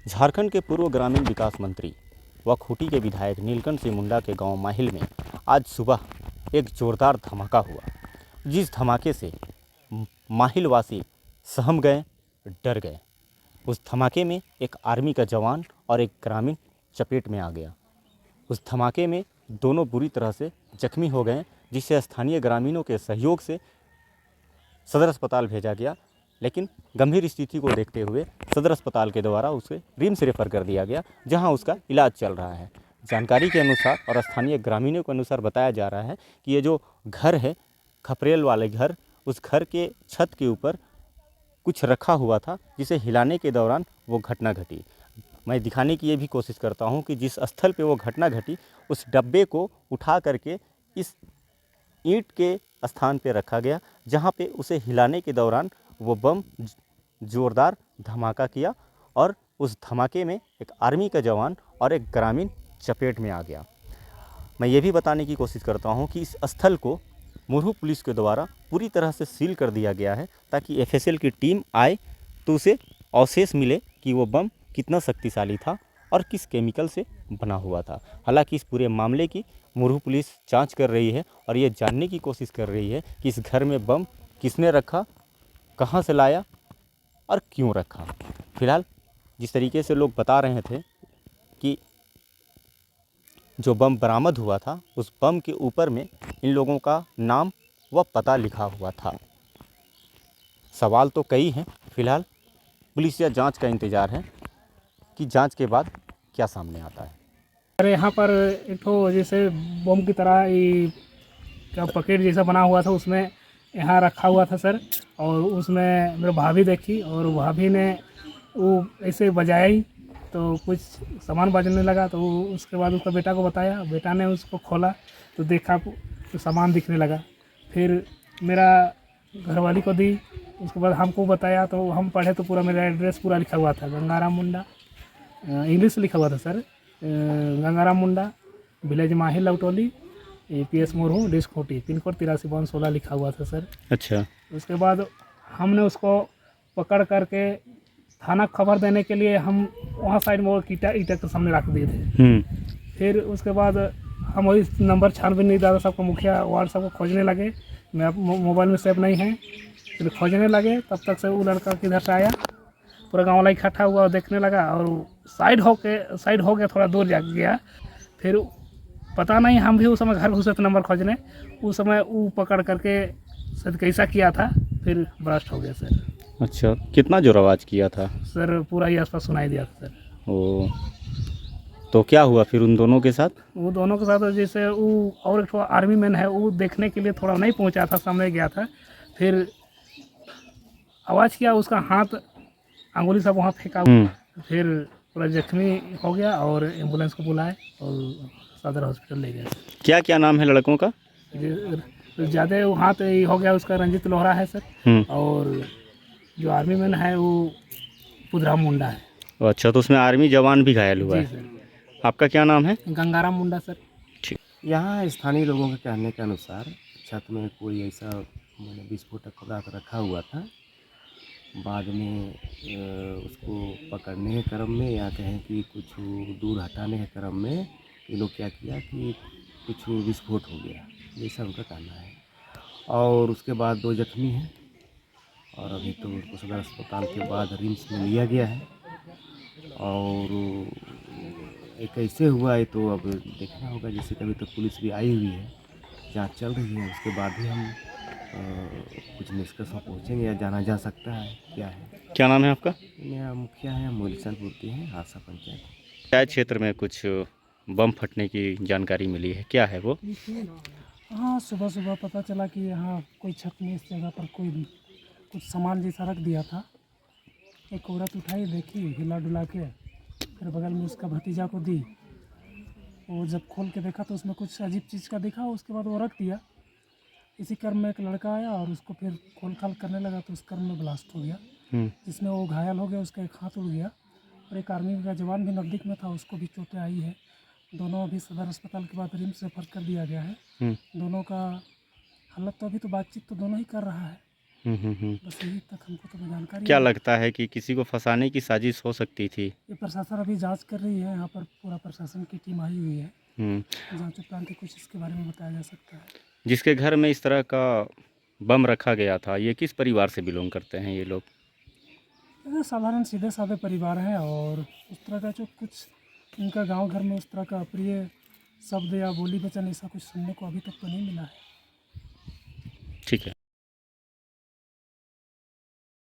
झारखंड के पूर्व ग्रामीण विकास मंत्री व खूंटी के विधायक नीलकंठ सिंह मुंडा के गांव माहिल में आज सुबह एक जोरदार धमाका हुआ, जिस धमाके से माहिलवासी सहम गए, डर गए। उस धमाके में एक आर्मी का जवान और एक ग्रामीण चपेट में आ गया। उस धमाके में दोनों बुरी तरह से जख्मी हो गए, जिसे स्थानीय ग्रामीणों के सहयोग से सदर अस्पताल भेजा गया, लेकिन गंभीर स्थिति को देखते हुए सदर अस्पताल के द्वारा उसे रिम्स रेफर कर दिया गया, जहां उसका इलाज चल रहा है। जानकारी के अनुसार और स्थानीय ग्रामीणों के अनुसार बताया जा रहा है कि ये जो घर है, खपरेल वाले घर, उस घर के छत के ऊपर कुछ रखा हुआ था, जिसे हिलाने के दौरान वो घटना घटी। मैं दिखाने की ये भी कोशिश करता हूँ कि जिस स्थल पे वो घटना घटी, उस डब्बे को उठा करके इस ईंट के स्थान पे रखा गया, जहाँ पे उसे हिलाने के दौरान वो बम जोरदार धमाका किया और उस धमाके में एक आर्मी का जवान और एक ग्रामीण चपेट में आ गया। मैं ये भी बताने की कोशिश करता हूँ कि इस स्थल को मुरहू पुलिस के द्वारा पूरी तरह से सील कर दिया गया है, ताकि एफएसएल की टीम आए तो उसे अवशेष मिले कि वो बम कितना शक्तिशाली था और किस केमिकल से बना हुआ था। हालांकि इस पूरे मामले की मुरहू पुलिस जांच कर रही है और ये जानने की कोशिश कर रही है कि इस घर में बम किसने रखा, कहां से लाया और क्यों रखा। फिलहाल जिस तरीके से लोग बता रहे थे कि जो बम बरामद हुआ था, उस बम के ऊपर में इन लोगों का नाम व पता लिखा हुआ था। सवाल तो कई हैं। फिलहाल पुलिस या जांच का इंतज़ार है कि जांच के बाद क्या सामने आता है। अरे यहाँ पर एक तो जैसे बम की तरह ये क्या पकेट जैसा बना हुआ था, उसमें यहाँ रखा हुआ था सर। और उसमें मेरे भाभी देखी और भाभी ने वो ऐसे बजाया ही तो कुछ सामान बजने लगा, तो उसके बाद उसका बेटा को बताया, बेटा ने उसको खोला तो देखा तो सामान दिखने लगा। फिर मेरा घरवाली को दी, उसके बाद हमको बताया तो हम पढ़े तो पूरा मेरा एड्रेस पूरा लिखा हुआ था, गंगाराम मुंडा, इंग्लिश लिखा हुआ था sir, Gangaram Munda, village Mahil Lautoli, APS Murhu, district Khunti, pin code 835216 लिखा हुआ था सर। अच्छा। उसके बाद हमने उसको पकड़ करके थाना खबर देने के लिए हम वहाँ साइड में वो ईटा के सामने रख दिए थे। फिर उसके बाद हम वही नंबर छानबीन नहीं दादा साहब को, मुखिया वार्ड साहब को खोजने लगे। मैं मोबाइल में सेव नहीं है, फिर खोजने लगे। तब तक से वो लड़का किधर से आया, पूरा गाँव वाला इकट्ठा हुआ और देखने लगा और साइड हो गया, थोड़ा दूर जा गया। फिर पता नहीं, हम भी उस समय घर घुसे थे नंबर खोजने, उस समय वो पकड़ करके सर कैसा किया था, फिर ब्लास्ट हो गया सर। अच्छा, कितना जोर आवाज़ किया था सर? पूरा ही आसपास सुनाई दिया था सर। ओ, तो क्या हुआ फिर उन दोनों के साथ? वो दोनों के साथ जैसे वो और एक आर्मी मैन है, वो देखने के लिए थोड़ा नहीं पहुंचा था, सामने गया था। फिर आवाज़ किया, उसका हाथ अंगुली सब वहाँ फेंका। फिर पूरा जख्मी हो गया और एम्बुलेंस को बुलाए और सदर हॉस्पिटल ले गए। क्या क्या नाम है लड़कों का? ज़्यादा वो हाथ हो गया उसका, रंजित लोहरा है सर, और जो आर्मी मैन है वो पुधराम मुंडा है। अच्छा, तो उसमें आर्मी जवान भी घायल हुआ जी है। सर। आपका क्या नाम है? गंगाराम मुंडा सर। यहाँ स्थानीय लोगों के कहने के अनुसार छत में कोई ऐसा विस्फोटक पदार्थ रखा हुआ था। बाद में उसको पकड़ने के क्रम में, या कहें कि कुछ दूर हटाने के क्रम में, ये लोग क्या किया कि कुछ विस्फोट हो गया, जैसा उनका कहना है। और उसके बाद 2 जख्मी हैं और अभी तो उनको सदर अस्पताल के बाद रिम्स में लिया गया है। और ये कैसे हुआ है तो अब देखना होगा। जैसे कभी तो पुलिस भी आई हुई है, जांच चल रही है, उसके बाद ही हम कुछ निष्कर्ष में पहुँचेंगे या जाना जा सकता है क्या है। क्या नाम है आपका? मेरा मुखिया है, मूलचंद पूर्ति हैं, हादसा पंचायत। क्या क्षेत्र में कुछ बम फटने की जानकारी मिली है, क्या है वो? हाँ, सुबह सुबह पता चला कि यहाँ कोई छत में इस जगह पर कोई कुछ सामान जैसा रख दिया था। एक औरत उठाई, देखी, हिला डुला के, फिर बगल में उसका भतीजा को दी। वो जब खोल के देखा तो उसमें कुछ अजीब चीज़ का दिखा, उसके बाद वो रख दिया। इसी क्रम में एक लड़का आया और उसको फिर खोल खाल करने लगा, तो उस क्रम में ब्लास्ट हो गया, जिसमें वो घायल हो गया, उसका एक हाथ उड़ गया। और एक आर्मी का जवान भी नज़दीक में था, उसको भी चोटें आई है। दोनों अभी सदर अस्पताल के बाद रिम्स रेफर कर दिया गया है। दोनों का हालत तो अभी तो बातचीत तो दोनों ही कर रहा है। बस यही तक हमको तो जानकारी क्या है। लगता है कि किसी को फंसाने की साजिश हो सकती थी? ये प्रशासन अभी जांच कर रही है, यहाँ पर पूरा प्रशासन की टीम आई हुई है, हम्म, जांच उपरांत ही कुछ इसके बारे में बताया जा सकता है। जिसके घर में इस तरह का बम रखा गया था, ये किस परिवार से बिलोंग करते हैं ये लोग? ये साधारण सीधे साधे परिवार हैं और उस तरह का जो कुछ इनका गांव घर में उस तरह का अप्रिय शब्द या बोली वचन ऐसा कुछ सुनने को अभी तक तो नहीं मिला है।